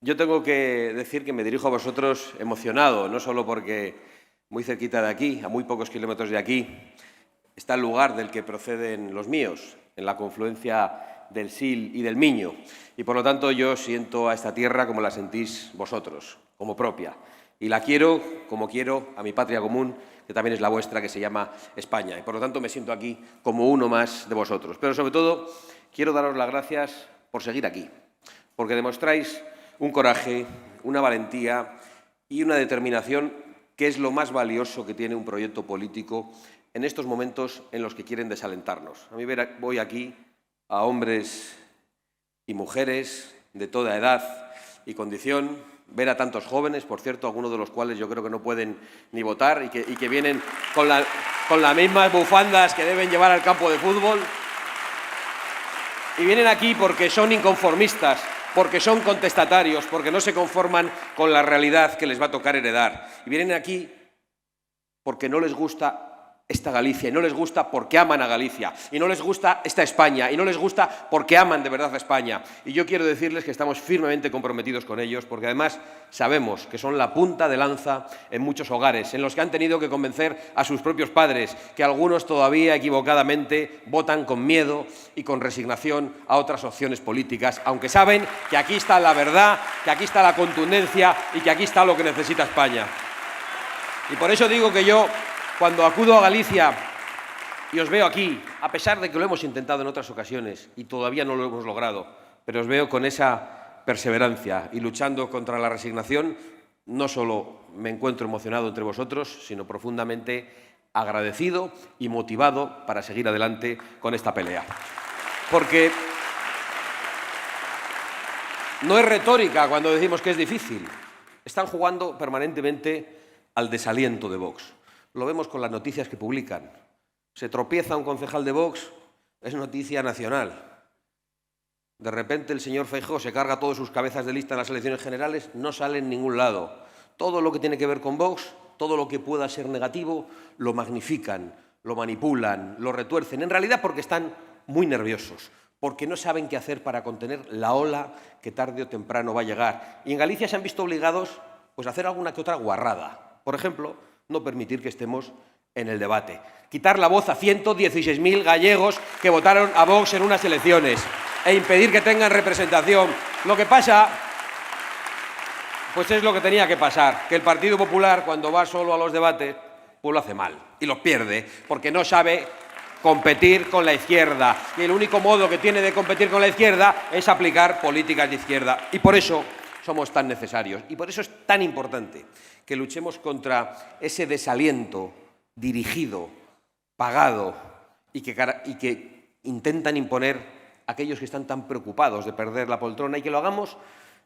Yo tengo que decir que me dirijo a vosotros emocionado, no solo porque muy cerquita de aquí, a muy pocos kilómetros de aquí, está el lugar del que proceden los míos, en la confluencia del Sil y del Miño. Y por lo tanto yo siento a esta tierra como la sentís vosotros, como propia. Y la quiero como quiero a mi patria común, que también es la vuestra, que se llama España. Y por lo tanto me siento aquí como uno más de vosotros. Pero sobre todo quiero daros las gracias por seguir aquí, porque demostráis un coraje, una valentía y una determinación que es lo más valioso que tiene un proyecto político en estos momentos en los que quieren desalentarnos. A mí voy aquí a hombres y mujeres de toda edad y condición, ver a tantos jóvenes, por cierto, algunos de los cuales yo creo que no pueden ni votar y que vienen con las mismas bufandas que deben llevar al campo de fútbol. Y vienen aquí porque son inconformistas, porque son contestatarios, porque no se conforman con la realidad que les va a tocar heredar. Y vienen aquí porque no les gusta esta Galicia, y no les gusta porque aman a Galicia, y no les gusta esta España, y no les gusta porque aman de verdad a España. Y yo quiero decirles que estamos firmemente comprometidos con ellos, porque además sabemos que son la punta de lanza en muchos hogares, en los que han tenido que convencer a sus propios padres, que algunos todavía equivocadamente votan con miedo y con resignación a otras opciones políticas, aunque saben que aquí está la verdad, que aquí está la contundencia y que aquí está lo que necesita España. Y por eso digo que yo, cuando acudo a Galicia y os veo aquí, a pesar de que lo hemos intentado en otras ocasiones y todavía no lo hemos logrado, pero os veo con esa perseverancia y luchando contra la resignación, no solo me encuentro emocionado entre vosotros, sino profundamente agradecido y motivado para seguir adelante con esta pelea. Porque no es retórica cuando decimos que es difícil. Están jugando permanentemente al desaliento de Vox. Lo vemos con las noticias que publican. Se tropieza un concejal de Vox, es noticia nacional. De repente el señor Feijóo se carga todas sus cabezas de lista en las elecciones generales, no sale en ningún lado. Todo lo que tiene que ver con Vox, todo lo que pueda ser negativo, lo magnifican, lo manipulan, lo retuercen. En realidad porque están muy nerviosos, porque no saben qué hacer para contener la ola que tarde o temprano va a llegar. Y en Galicia se han visto obligados pues, a hacer alguna que otra guarrada. Por ejemplo, no permitir que estemos en el debate. Quitar la voz a 116.000 gallegos que votaron a Vox en unas elecciones e impedir que tengan representación. Lo que pasa, pues es lo que tenía que pasar, que el Partido Popular, cuando va solo a los debates, pues lo hace mal y los pierde, porque no sabe competir con la izquierda. Y el único modo que tiene de competir con la izquierda es aplicar políticas de izquierda. Y por eso somos tan necesarios. Y por eso es tan importante que luchemos contra ese desaliento dirigido, pagado y que intentan imponer aquellos que están tan preocupados de perder la poltrona y que lo hagamos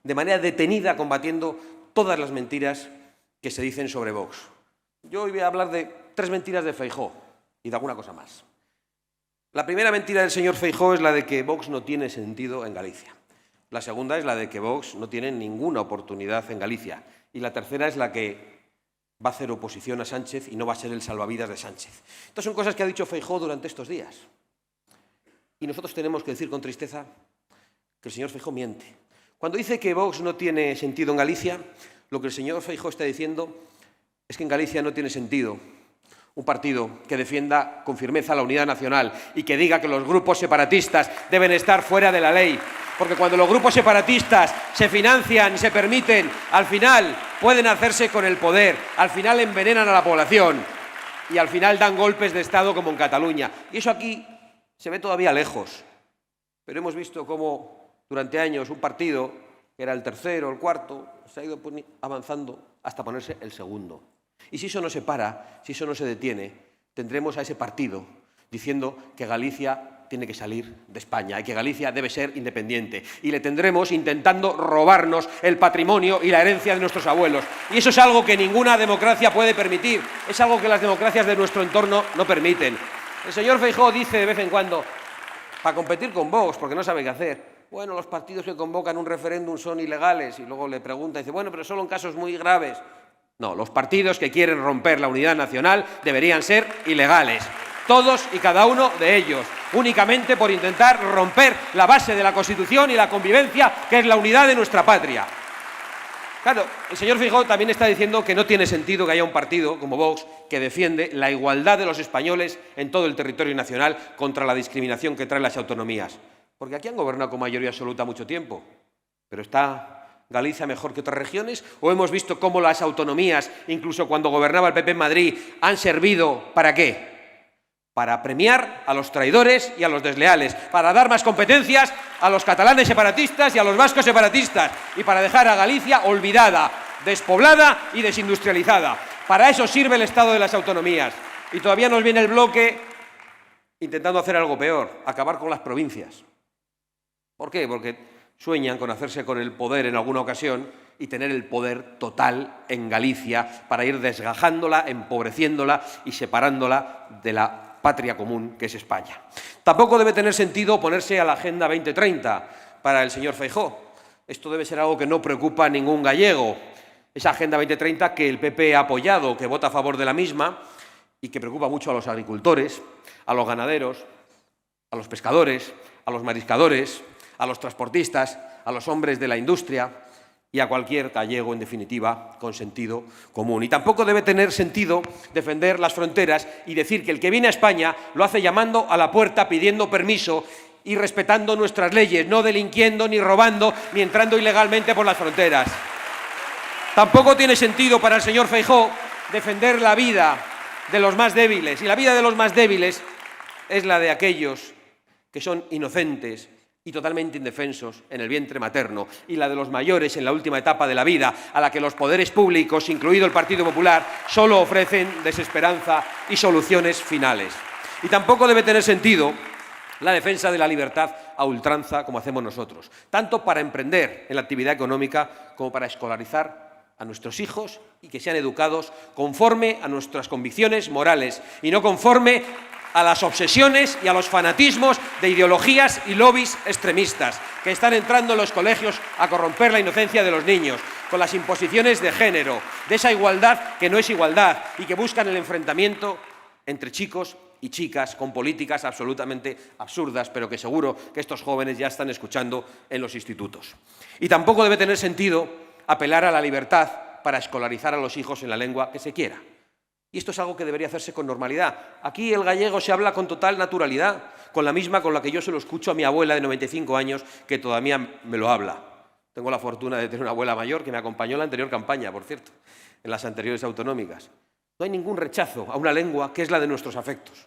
de manera detenida combatiendo todas las mentiras que se dicen sobre Vox. Yo hoy voy a hablar de 3 mentiras de Feijóo y de alguna cosa más. La primera mentira del señor Feijóo es la de que Vox no tiene sentido en Galicia. La segunda es la de que Vox no tiene ninguna oportunidad en Galicia. Y la tercera es la que va a hacer oposición a Sánchez y no va a ser el salvavidas de Sánchez. Estas son cosas que ha dicho Feijóo durante estos días. Y nosotros tenemos que decir con tristeza que el señor Feijóo miente. Cuando dice que Vox no tiene sentido en Galicia, lo que el señor Feijóo está diciendo es que en Galicia no tiene sentido un partido que defienda con firmeza la unidad nacional y que diga que los grupos separatistas deben estar fuera de la ley. Porque cuando los grupos separatistas se financian y se permiten, al final pueden hacerse con el poder, al final envenenan a la población y al final dan golpes de Estado como en Cataluña. Y eso aquí se ve todavía lejos. Pero hemos visto cómo durante años un partido, que era el tercero o el cuarto, se ha ido avanzando hasta ponerse el segundo. Y si eso no se para, si eso no se detiene, tendremos a ese partido diciendo que Galicia tiene que salir de España y que Galicia debe ser independiente. Y le tendremos intentando robarnos el patrimonio y la herencia de nuestros abuelos. Y eso es algo que ninguna democracia puede permitir. Es algo que las democracias de nuestro entorno no permiten. El señor Feijóo dice de vez en cuando, para competir con Vox, porque no sabe qué hacer, bueno, los partidos que convocan un referéndum son ilegales. Y luego le pregunta y dice, bueno, pero solo en casos muy graves. No, los partidos que quieren romper la unidad nacional deberían ser ilegales. Todos y cada uno de ellos, únicamente por intentar romper la base de la Constitución y la convivencia, que es la unidad de nuestra patria. Claro, el señor Feijóo también está diciendo que no tiene sentido que haya un partido como Vox que defiende la igualdad de los españoles en todo el territorio nacional contra la discriminación que traen las autonomías. Porque aquí han gobernado con mayoría absoluta mucho tiempo. Pero ¿está Galicia mejor que otras regiones? ¿O hemos visto cómo las autonomías, incluso cuando gobernaba el PP en Madrid, han servido ¿para qué? Para premiar a los traidores y a los desleales, para dar más competencias a los catalanes separatistas y a los vascos separatistas, y para dejar a Galicia olvidada, despoblada y desindustrializada. Para eso sirve el Estado de las autonomías. Y todavía nos viene el bloque intentando hacer algo peor, acabar con las provincias. ¿Por qué? Porque sueñan con hacerse con el poder en alguna ocasión y tener el poder total en Galicia para ir desgajándola, empobreciéndola y separándola de la patria común que es España. Tampoco debe tener sentido oponerse a la Agenda 2030 para el señor Feijóo. Esto debe ser algo que no preocupa a ningún gallego. Esa Agenda 2030 que el PP ha apoyado, que vota a favor de la misma y que preocupa mucho a los agricultores, a los ganaderos, a los pescadores, a los mariscadores, a los transportistas, a los hombres de la industria y a cualquier gallego, en definitiva, con sentido común. Y tampoco debe tener sentido defender las fronteras y decir que el que viene a España lo hace llamando a la puerta, pidiendo permiso y respetando nuestras leyes, no delinquiendo, ni robando, ni entrando ilegalmente por las fronteras. Tampoco tiene sentido para el señor Feijóo defender la vida de los más débiles. Y la vida de los más débiles es la de aquellos que son inocentes y totalmente indefensos en el vientre materno, y la de los mayores en la última etapa de la vida, a la que los poderes públicos, incluido el Partido Popular, solo ofrecen desesperanza y soluciones finales. Y tampoco debe tener sentido la defensa de la libertad a ultranza, como hacemos nosotros, tanto para emprender en la actividad económica como para escolarizar a nuestros hijos y que sean educados conforme a nuestras convicciones morales y no conforme a las obsesiones y a los fanatismos de ideologías y lobbies extremistas que están entrando en los colegios a corromper la inocencia de los niños, con las imposiciones de género, de esa igualdad que no es igualdad y que buscan el enfrentamiento entre chicos y chicas con políticas absolutamente absurdas, pero que seguro que estos jóvenes ya están escuchando en los institutos. Y tampoco debe tener sentido apelar a la libertad para escolarizar a los hijos en la lengua que se quiera. Y esto es algo que debería hacerse con normalidad. Aquí el gallego se habla con total naturalidad, con la misma con la que yo se lo escucho a mi abuela de 95 años, que todavía me lo habla. Tengo la fortuna de tener una abuela mayor que me acompañó en la anterior campaña, por cierto, en las anteriores autonómicas. No hay ningún rechazo a una lengua que es la de nuestros afectos.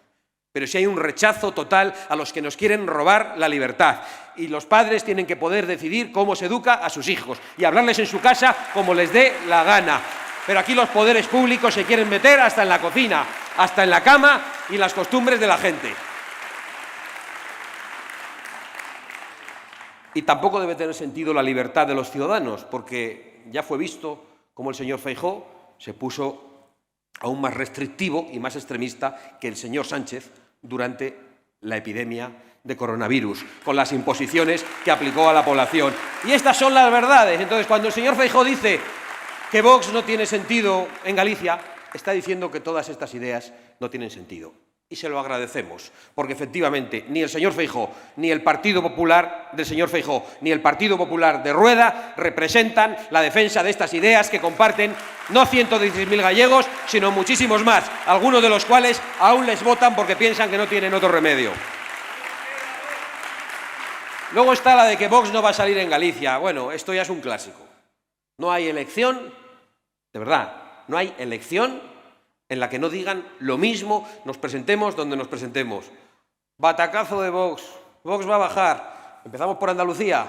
Pero sí hay un rechazo total a los que nos quieren robar la libertad. Y los padres tienen que poder decidir cómo se educa a sus hijos y hablarles en su casa como les dé la gana. Pero aquí los poderes públicos se quieren meter hasta en la cocina, hasta en la cama y en las costumbres de la gente. Y tampoco debe tener sentido la libertad de los ciudadanos, porque ya fue visto cómo el señor Feijóo se puso aún más restrictivo y más extremista que el señor Sánchez durante la epidemia de coronavirus, con las imposiciones que aplicó a la población. Y estas son las verdades. Entonces, cuando el señor Feijóo dice que Vox no tiene sentido en Galicia, está diciendo que todas estas ideas no tienen sentido. Y se lo agradecemos, porque efectivamente ni el señor Feijóo, ni el Partido Popular del señor Feijóo, ni el Partido Popular de Rueda representan la defensa de estas ideas que comparten no 116.000 gallegos, sino muchísimos más, algunos de los cuales aún les votan porque piensan que no tienen otro remedio. Luego está la de que Vox no va a salir en Galicia. Bueno, esto ya es un clásico. No hay elección, de verdad, no hay elección en la que no digan lo mismo, nos presentemos donde nos presentemos. Batacazo de Vox, Vox va a bajar. Empezamos por Andalucía.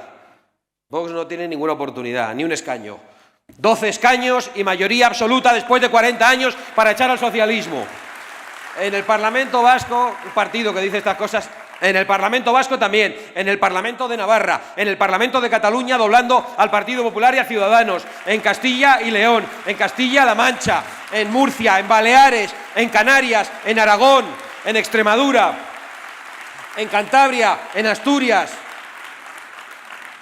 Vox no tiene ninguna oportunidad, ni un escaño. 12 escaños y mayoría absoluta después de 40 años para echar al socialismo. En el Parlamento Vasco, un partido que dice estas cosas, en el Parlamento Vasco también, en el Parlamento de Navarra, en el Parlamento de Cataluña doblando al Partido Popular y a Ciudadanos, en Castilla y León, en Castilla-La Mancha, en Murcia, en Baleares, en Canarias, en Aragón, en Extremadura, en Cantabria, en Asturias.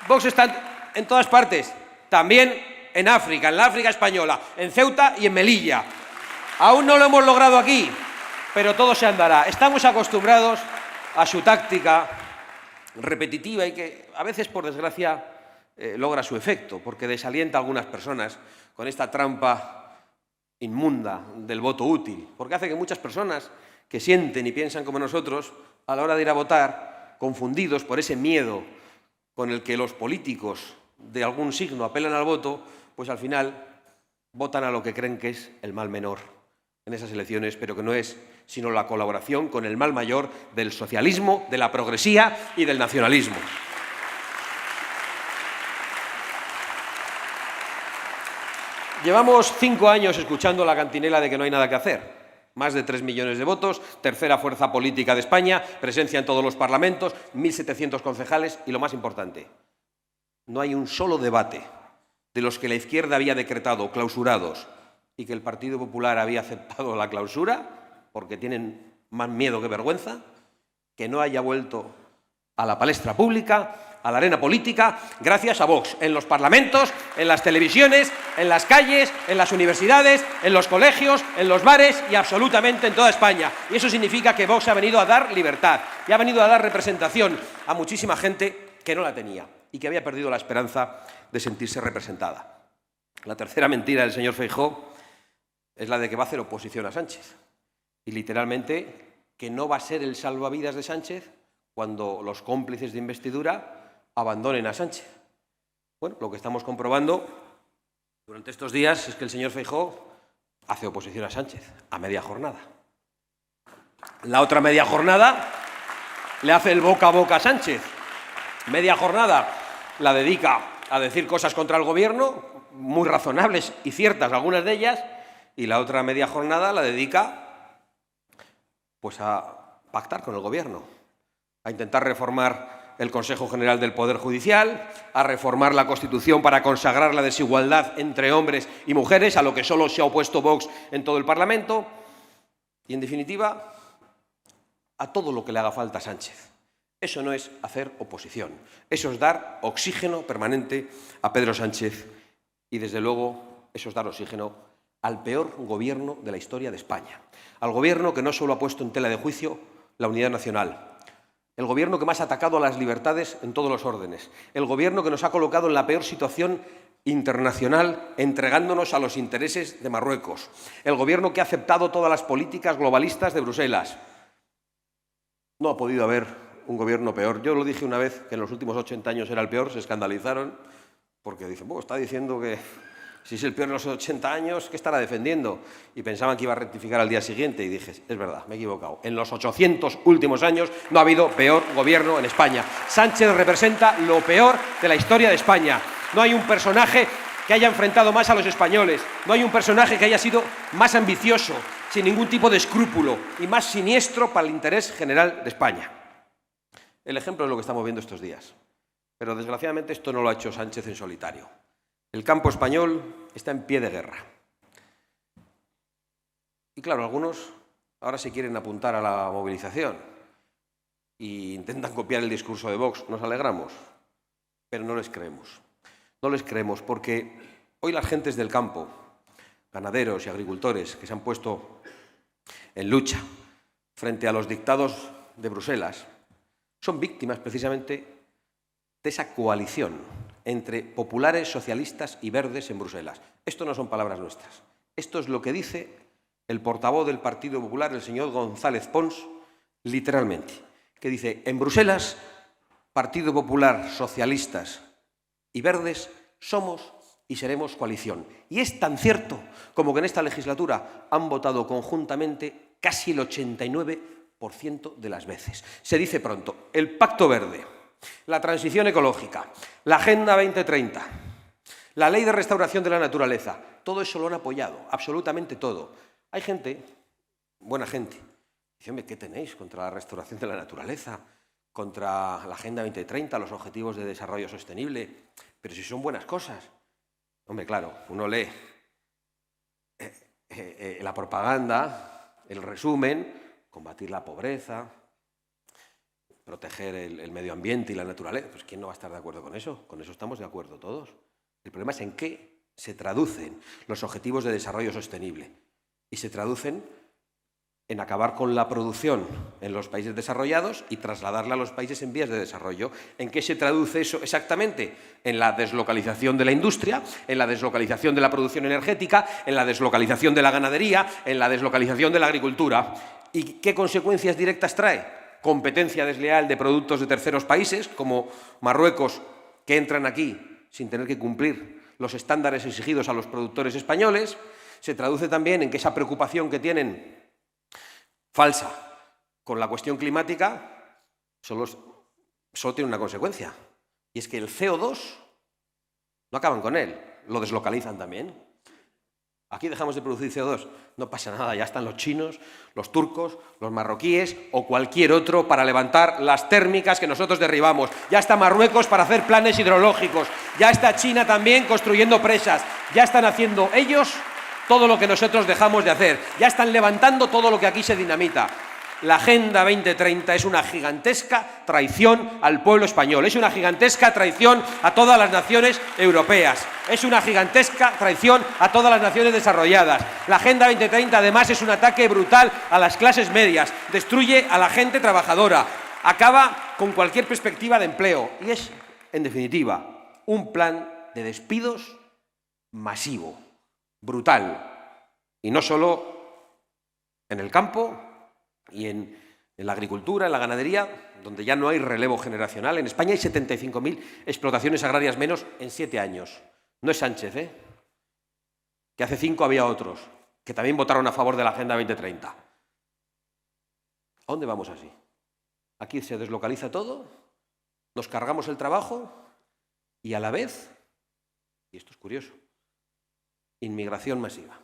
Vox está en todas partes, también en África, en la África española, en Ceuta y en Melilla. Aún no lo hemos logrado aquí, pero todo se andará. Estamos acostumbrados a su táctica repetitiva y que a veces, por desgracia, logra su efecto, porque desalienta a algunas personas con esta trampa inmunda del voto útil, porque hace que muchas personas que sienten y piensan como nosotros, a la hora de ir a votar, confundidos por ese miedo con el que los políticos de algún signo apelan al voto, pues al final votan a lo que creen que es el mal menor en esas elecciones, pero que no es sino la colaboración con el mal mayor del socialismo, de la progresía y del nacionalismo. Llevamos 5 años escuchando la cantinela de que no hay nada que hacer. Más de 3 millones de votos, tercera fuerza política de España, presencia en todos los parlamentos, 1.700 concejales y, lo más importante, no hay un solo debate de los que la izquierda había decretado clausurados y que el Partido Popular había aceptado la clausura, porque tienen más miedo que vergüenza, que no haya vuelto a la palestra pública, a la arena política, gracias a Vox, en los parlamentos, en las televisiones, en las calles, en las universidades, en los colegios, en los bares y absolutamente en toda España. Y eso significa que Vox ha venido a dar libertad y ha venido a dar representación a muchísima gente que no la tenía y que había perdido la esperanza de sentirse representada. La tercera mentira del señor Feijóo es la de que va a hacer oposición a Sánchez y literalmente que no va a ser el salvavidas de Sánchez cuando los cómplices de investidura abandonen a Sánchez. Bueno, lo que estamos comprobando durante estos días es que el señor Feijóo hace oposición a Sánchez a media jornada. La otra media jornada le hace el boca a boca a Sánchez. Media jornada la dedica a decir cosas contra el gobierno, muy razonables y ciertas algunas de ellas, y la otra media jornada la dedica pues a pactar con el gobierno, a intentar reformar el Consejo General del Poder Judicial, a reformar la Constitución para consagrar la desigualdad entre hombres y mujeres, a lo que solo se ha opuesto Vox en todo el Parlamento, y, en definitiva, a todo lo que le haga falta a Sánchez. Eso no es hacer oposición, eso es dar oxígeno permanente a Pedro Sánchez y, desde luego, eso es dar oxígeno al peor gobierno de la historia de España, al gobierno que no solo ha puesto en tela de juicio la unidad nacional, el gobierno que más ha atacado a las libertades en todos los órdenes, el gobierno que nos ha colocado en la peor situación internacional entregándonos a los intereses de Marruecos, el gobierno que ha aceptado todas las políticas globalistas de Bruselas. No ha podido haber un gobierno peor. Yo lo dije una vez, que en los últimos 80 años era el peor, se escandalizaron, porque dicen, está diciendo que si es el peor en los 80 años, ¿qué estará defendiendo? Y pensaban que iba a rectificar al día siguiente y dije, es verdad, me he equivocado. En los 800 últimos años no ha habido peor gobierno en España. Sánchez representa lo peor de la historia de España. No hay un personaje que haya enfrentado más a los españoles, no hay un personaje que haya sido más ambicioso, sin ningún tipo de escrúpulo y más siniestro para el interés general de España. El ejemplo es lo que estamos viendo estos días. Pero desgraciadamente esto no lo ha hecho Sánchez en solitario. El campo español está en pie de guerra. Y claro, algunos ahora se quieren apuntar a la movilización e intentan copiar el discurso de Vox. Nos alegramos, pero no les creemos. No les creemos porque hoy las gentes del campo, ganaderos y agricultores que se han puesto en lucha frente a los dictados de Bruselas, son víctimas precisamente de esa coalición entre populares, socialistas y verdes en Bruselas. Esto no son palabras nuestras. Esto es lo que dice el portavoz del Partido Popular, el señor González Pons, literalmente, que dice, en Bruselas, Partido Popular, socialistas y verdes, somos y seremos coalición. Y es tan cierto como que en esta legislatura han votado conjuntamente casi el 89% de las veces. Se dice pronto, el Pacto Verde, la transición ecológica, la Agenda 2030, la Ley de Restauración de la Naturaleza, todo eso lo han apoyado, absolutamente todo. Hay gente, buena gente, que dice, hombre, ¿qué tenéis contra la restauración de la naturaleza, contra la Agenda 2030, los Objetivos de Desarrollo Sostenible? Pero si son buenas cosas. Hombre, claro, uno lee la propaganda, el resumen, combatir la pobreza, proteger el medio ambiente y la naturaleza. Pues ¿quién no va a estar de acuerdo con eso? Con eso estamos de acuerdo todos. El problema es en qué se traducen los Objetivos de Desarrollo Sostenible. Y se traducen en acabar con la producción en los países desarrollados y trasladarla a los países en vías de desarrollo. ¿En qué se traduce eso exactamente? En la deslocalización de la industria, en la deslocalización de la producción energética, en la deslocalización de la ganadería, en la deslocalización de la agricultura. ¿Y qué consecuencias directas trae? Competencia desleal de productos de terceros países, como Marruecos, que entran aquí sin tener que cumplir los estándares exigidos a los productores españoles. Se traduce también en que esa preocupación que tienen falsa con la cuestión climática solo tiene una consecuencia, y es que el CO2 no acaban con él, lo deslocalizan también. Aquí dejamos de producir CO2, no pasa nada, ya están los chinos, los turcos, los marroquíes o cualquier otro para levantar las térmicas que nosotros derribamos. Ya está Marruecos para hacer planes hidrológicos, ya está China también construyendo presas, ya están haciendo ellos todo lo que nosotros dejamos de hacer. Ya están levantando todo lo que aquí se dinamita. La Agenda 2030 es una gigantesca traición al pueblo español, es una gigantesca traición a todas las naciones europeas, es una gigantesca traición a todas las naciones desarrolladas. La Agenda 2030, además, es un ataque brutal a las clases medias, destruye a la gente trabajadora, acaba con cualquier perspectiva de empleo y es, en definitiva, un plan de despidos masivo, brutal, y no solo en el campo y en la agricultura, en la ganadería, donde ya no hay relevo generacional. En España hay 75.000 explotaciones agrarias menos en 7 años. No es Sánchez, que hace 5 había otros, que también votaron a favor de la Agenda 2030. ¿A dónde vamos así? Aquí se deslocaliza todo, nos cargamos el trabajo y a la vez, y esto es curioso, inmigración masiva.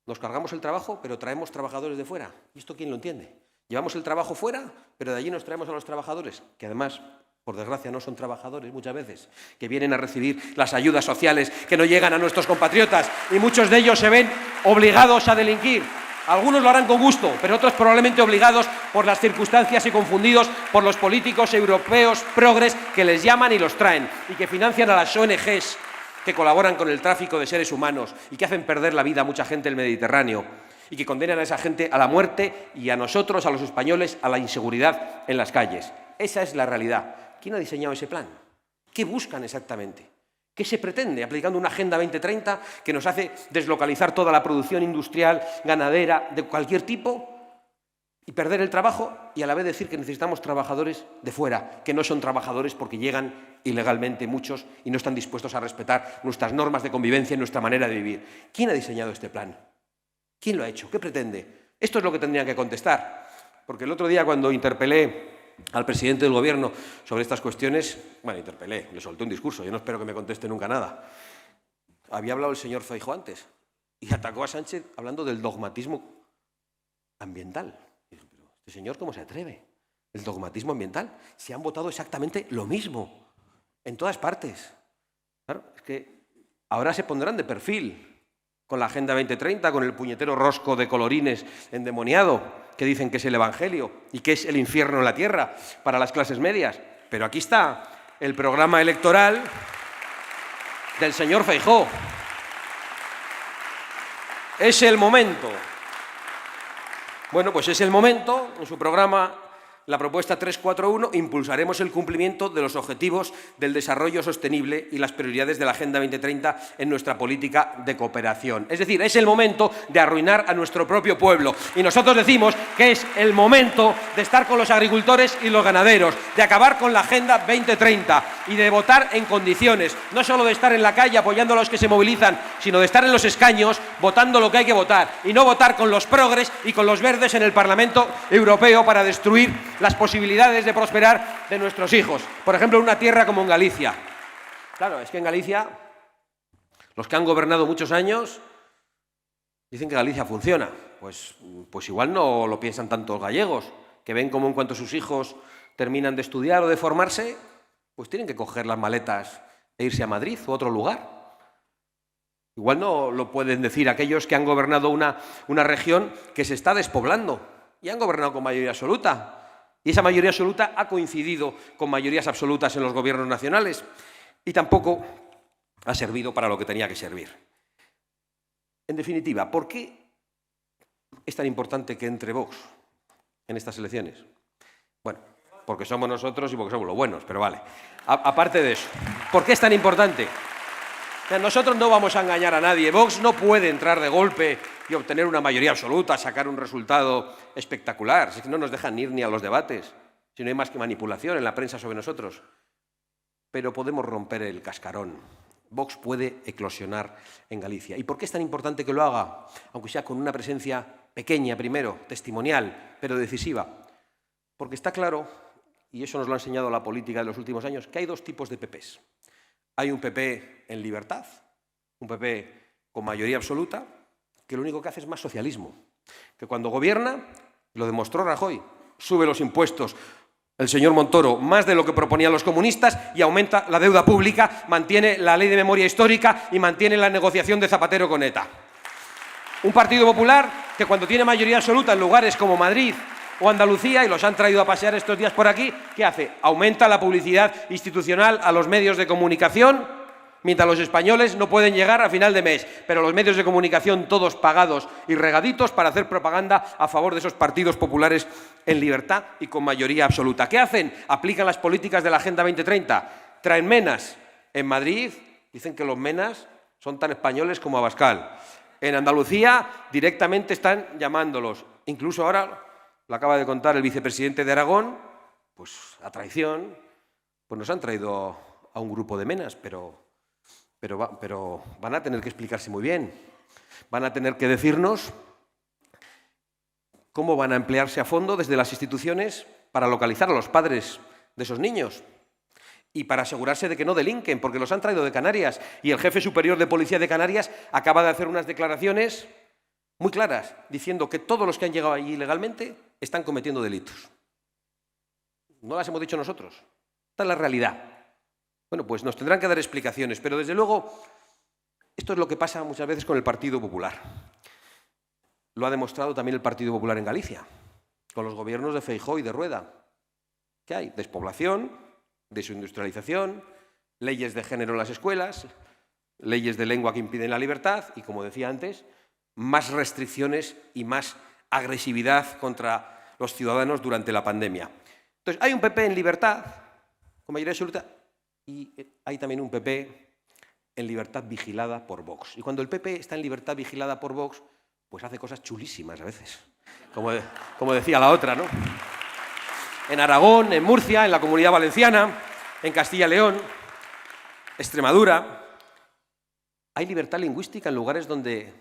Nos cargamos el trabajo, pero traemos trabajadores de fuera. ¿Y esto quién lo entiende? Llevamos el trabajo fuera, pero de allí nos traemos a los trabajadores, que además, por desgracia, no son trabajadores muchas veces, que vienen a recibir las ayudas sociales que no llegan a nuestros compatriotas y muchos de ellos se ven obligados a delinquir. Algunos lo harán con gusto, pero otros probablemente obligados por las circunstancias y confundidos por los políticos europeos progres que les llaman y los traen y que financian a las ONGs que colaboran con el tráfico de seres humanos y que hacen perder la vida a mucha gente del Mediterráneo y que condenan a esa gente a la muerte y a nosotros, a los españoles, a la inseguridad en las calles. Esa es la realidad. ¿Quién ha diseñado ese plan? ¿Qué buscan exactamente? ¿Qué se pretende aplicando una Agenda 2030 que nos hace deslocalizar toda la producción industrial, ganadera, de cualquier tipo y perder el trabajo y a la vez decir que necesitamos trabajadores de fuera, que no son trabajadores porque llegan ilegalmente muchos y no están dispuestos a respetar nuestras normas de convivencia y nuestra manera de vivir? ¿Quién ha diseñado este plan? ¿Quién lo ha hecho? ¿Qué pretende? Esto es lo que tendrían que contestar, porque el otro día cuando interpelé al presidente del Gobierno sobre estas cuestiones, le solté un discurso, yo no espero que me conteste nunca nada. Había hablado el señor Feijóo antes y atacó a Sánchez hablando del dogmatismo ambiental. Y dije, pero ¿este señor cómo se atreve? ¿El dogmatismo ambiental? Si han votado exactamente lo mismo en todas partes. Claro, es que ahora se pondrán de perfil con la Agenda 2030, con el puñetero rosco de colorines endemoniado que dicen que es el Evangelio y que es el infierno en la tierra para las clases medias. Pero aquí está el programa electoral del señor Feijóo. Es el momento. Bueno, pues es el momento, en su programa, la propuesta 341, impulsaremos el cumplimiento de los objetivos del desarrollo sostenible y las prioridades de la Agenda 2030 en nuestra política de cooperación. Es decir, es el momento de arruinar a nuestro propio pueblo. Y nosotros decimos que es el momento de estar con los agricultores y los ganaderos, de acabar con la Agenda 2030 y de votar en condiciones, no solo de estar en la calle apoyando a los que se movilizan, sino de estar en los escaños votando lo que hay que votar y no votar con los progres y con los verdes en el Parlamento Europeo para destruir las posibilidades de prosperar de nuestros hijos. Por ejemplo, en una tierra como en Galicia. Claro, es que en Galicia, los que han gobernado muchos años dicen que Galicia funciona. Pues igual no lo piensan tanto los gallegos, que ven como en cuanto sus hijos terminan de estudiar o de formarse, pues tienen que coger las maletas e irse a Madrid o a otro lugar. Igual no lo pueden decir aquellos que han gobernado una región que se está despoblando y han gobernado con mayoría absoluta. Y esa mayoría absoluta ha coincidido con mayorías absolutas en los gobiernos nacionales y tampoco ha servido para lo que tenía que servir. En definitiva, ¿por qué es tan importante que entre Vox en estas elecciones? Bueno, porque somos nosotros y porque somos los buenos, pero vale. Aparte de eso, ¿por qué es tan importante? O sea, nosotros no vamos a engañar a nadie. Vox no puede entrar de golpe y obtener una mayoría absoluta, sacar un resultado espectacular. Es que no nos dejan ir ni a los debates, si no hay más que manipulación en la prensa sobre nosotros. Pero podemos romper el cascarón. Vox puede eclosionar en Galicia. ¿Y por qué es tan importante que lo haga? Aunque sea con una presencia pequeña primero, testimonial, pero decisiva. Porque está claro, y eso nos lo ha enseñado la política de los últimos años, que hay dos tipos de PPs. Hay un PP en libertad, un PP con mayoría absoluta, que lo único que hace es más socialismo. Que cuando gobierna, lo demostró Rajoy, sube los impuestos, el señor Montoro, más de lo que proponían los comunistas y aumenta la deuda pública, mantiene la ley de memoria histórica y mantiene la negociación de Zapatero con ETA. Un Partido Popular que cuando tiene mayoría absoluta en lugares como Madrid o Andalucía, y los han traído a pasear estos días por aquí, ¿qué hace? Aumenta la publicidad institucional a los medios de comunicación, mientras los españoles no pueden llegar a final de mes, pero los medios de comunicación todos pagados y regaditos para hacer propaganda a favor de esos partidos populares en libertad y con mayoría absoluta. ¿Qué hacen? Aplican las políticas de la Agenda 2030, traen menas. En Madrid dicen que los menas son tan españoles como Abascal. En Andalucía directamente están llamándolos. Incluso ahora, lo acaba de contar el vicepresidente de Aragón, pues a traición, pues nos han traído a un grupo de menas, pero van a tener que explicarse muy bien. Van a tener que decirnos cómo van a emplearse a fondo desde las instituciones para localizar a los padres de esos niños y para asegurarse de que no delinquen, porque los han traído de Canarias. Y el jefe superior de policía de Canarias acaba de hacer unas declaraciones muy claras, diciendo que todos los que han llegado allí ilegalmente están cometiendo delitos. No las hemos dicho nosotros. Esta es la realidad. Bueno, pues nos tendrán que dar explicaciones, pero desde luego esto es lo que pasa muchas veces con el Partido Popular. Lo ha demostrado también el Partido Popular en Galicia, con los gobiernos de Feijóo y de Rueda. ¿Qué hay? Despoblación, desindustrialización, leyes de género en las escuelas, leyes de lengua que impiden la libertad y, como decía antes, más restricciones y más agresividad contra los ciudadanos durante la pandemia. Entonces, hay un PP en libertad, con mayoría absoluta, y hay también un PP en libertad vigilada por Vox. Y cuando el PP está en libertad vigilada por Vox, pues hace cosas chulísimas a veces, como decía la otra, ¿no? En Aragón, en Murcia, en la Comunidad Valenciana, en Castilla y León, Extremadura, hay libertad lingüística en lugares donde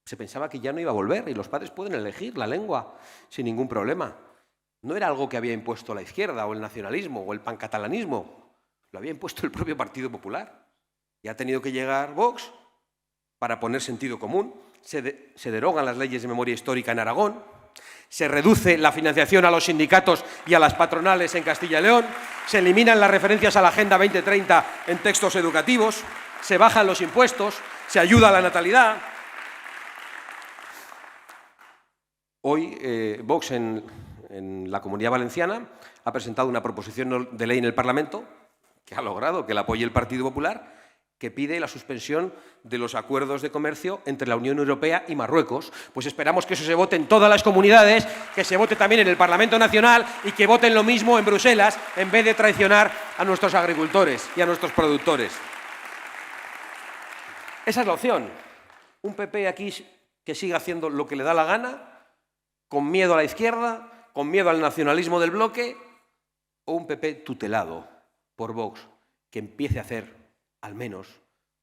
se pensaba que ya no iba a volver y los padres pueden elegir la lengua sin ningún problema. No era algo que había impuesto la izquierda o el nacionalismo o el pancatalanismo, lo había impuesto el propio Partido Popular. Y ha tenido que llegar Vox para poner sentido común. Se derogan las leyes de memoria histórica en Aragón, se reduce la financiación a los sindicatos y a las patronales en Castilla y León, se eliminan las referencias a la Agenda 2030 en textos educativos, se bajan los impuestos, se ayuda a la natalidad. Hoy Vox en la Comunidad Valenciana ha presentado una proposición de ley en el Parlamento que ha logrado que la apoye el Partido Popular, que pide la suspensión de los acuerdos de comercio entre la Unión Europea y Marruecos. Pues esperamos que eso se vote en todas las comunidades, que se vote también en el Parlamento Nacional y que voten lo mismo en Bruselas, en vez de traicionar a nuestros agricultores y a nuestros productores. Esa es la opción. Un PP aquí que siga haciendo lo que le da la gana, con miedo a la izquierda, con miedo al nacionalismo del bloque, o un PP tutelado por Vox, que empiece a hacer al menos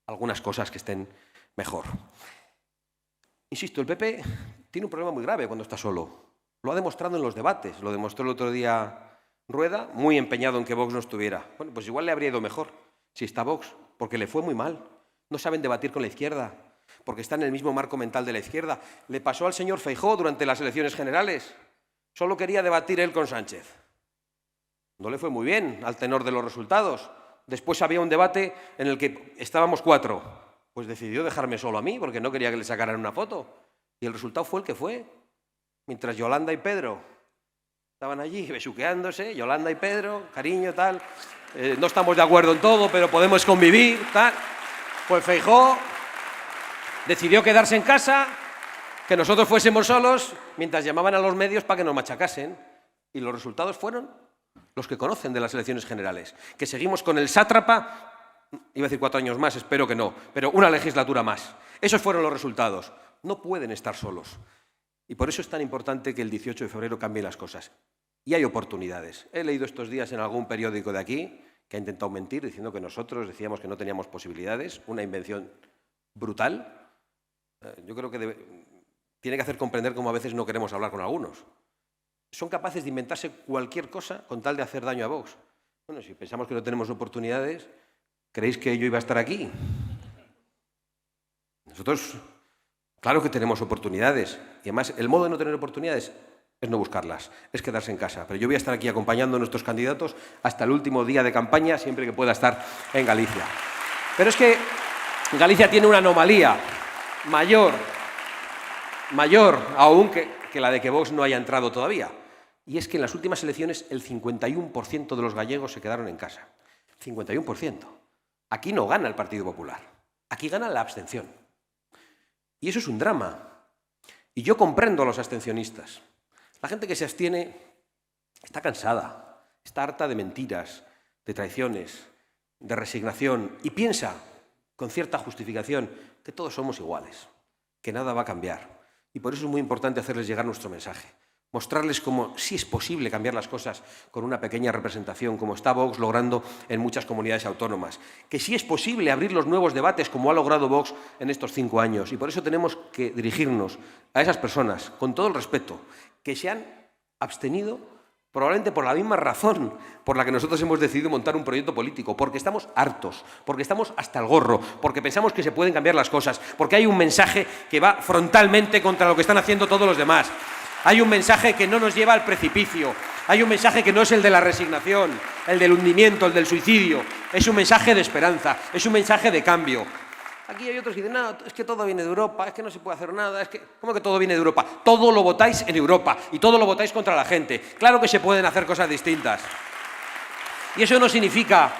algunas cosas que estén mejor. Insisto, el PP tiene un problema muy grave cuando está solo. Lo ha demostrado en los debates, lo demostró el otro día Rueda, muy empeñado en que Vox no estuviera. Bueno, pues igual le habría ido mejor si está Vox, porque le fue muy mal. No saben debatir con la izquierda, porque están en el mismo marco mental de la izquierda. Le pasó al señor Feijóo durante las elecciones generales. Solo quería debatir él con Sánchez. No le fue muy bien al tenor de los resultados. Después había un debate en el que estábamos 4. Pues decidió dejarme solo a mí porque no quería que le sacaran una foto. Y el resultado fue el que fue. Mientras Yolanda y Pedro estaban allí besuqueándose, Yolanda y Pedro, cariño, tal. No estamos de acuerdo en todo, pero podemos convivir, tal. Pues Feijóo decidió quedarse en casa que nosotros fuésemos solos mientras llamaban a los medios para que nos machacasen. Y los resultados fueron los que conocen de las elecciones generales. Que seguimos con el sátrapa, iba a decir 4 años más, espero que no, pero una legislatura más. Esos fueron los resultados. No pueden estar solos. Y por eso es tan importante que el 18 de febrero cambien las cosas. Y hay oportunidades. He leído estos días en algún periódico de aquí que ha intentado mentir diciendo que nosotros decíamos que no teníamos posibilidades, una invención brutal. Yo creo que tiene que hacer comprender cómo a veces no queremos hablar con algunos. Son capaces de inventarse cualquier cosa con tal de hacer daño a Vox. Bueno, si pensamos que no tenemos oportunidades, ¿creéis que yo iba a estar aquí? Nosotros, claro que tenemos oportunidades. Y además, el modo de no tener oportunidades es no buscarlas, es quedarse en casa. Pero yo voy a estar aquí acompañando a nuestros candidatos hasta el último día de campaña, siempre que pueda estar en Galicia. Pero es que Galicia tiene una anomalía mayor aún que la de que Vox no haya entrado todavía. Y es que en las últimas elecciones el 51% de los gallegos se quedaron en casa. 51%. Aquí no gana el Partido Popular. Aquí gana la abstención. Y eso es un drama. Y yo comprendo a los abstencionistas. La gente que se abstiene está cansada, está harta de mentiras, de traiciones, de resignación y piensa, con cierta justificación, que todos somos iguales, que nada va a cambiar. Y por eso es muy importante hacerles llegar nuestro mensaje. Mostrarles cómo sí es posible cambiar las cosas con una pequeña representación, como está Vox logrando en muchas comunidades autónomas. Que sí es posible abrir los nuevos debates, como ha logrado Vox en estos 5 años. Y por eso tenemos que dirigirnos a esas personas, con todo el respeto, que se han abstenido probablemente por la misma razón por la que nosotros hemos decidido montar un proyecto político, porque estamos hartos, porque estamos hasta el gorro, porque pensamos que se pueden cambiar las cosas, porque hay un mensaje que va frontalmente contra lo que están haciendo todos los demás. Hay un mensaje que no nos lleva al precipicio, hay un mensaje que no es el de la resignación, el del hundimiento, el del suicidio, es un mensaje de esperanza, es un mensaje de cambio. Aquí hay otros que dicen, no, es que todo viene de Europa, es que no se puede hacer nada, es que... ¿Cómo que todo viene de Europa? Todo lo votáis en Europa y todo lo votáis contra la gente. Claro que se pueden hacer cosas distintas. Y eso no significa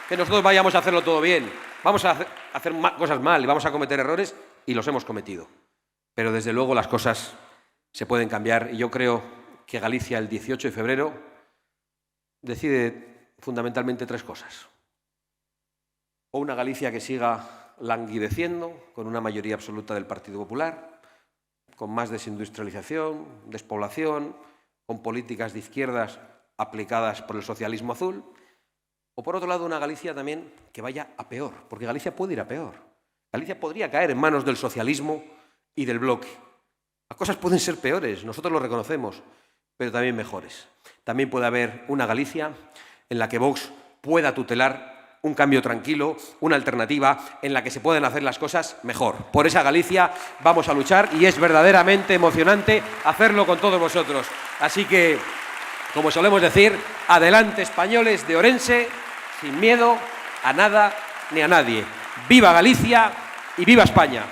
que nosotros vayamos a hacerlo todo bien. Vamos a hacer cosas mal y vamos a cometer errores y los hemos cometido. Pero desde luego las cosas se pueden cambiar y yo creo que Galicia el 18 de febrero decide fundamentalmente 3 cosas. O una Galicia que siga languideciendo, con una mayoría absoluta del Partido Popular, con más desindustrialización, despoblación, con políticas de izquierdas aplicadas por el socialismo azul, o por otro lado una Galicia también que vaya a peor, porque Galicia puede ir a peor. Galicia podría caer en manos del socialismo y del bloque. Las cosas pueden ser peores, nosotros lo reconocemos, pero también mejores. También puede haber una Galicia en la que Vox pueda tutelar un cambio tranquilo, una alternativa en la que se pueden hacer las cosas mejor. Por esa Galicia vamos a luchar y es verdaderamente emocionante hacerlo con todos vosotros. Así que, como solemos decir, adelante españoles de Orense, sin miedo a nada ni a nadie. ¡Viva Galicia y viva España!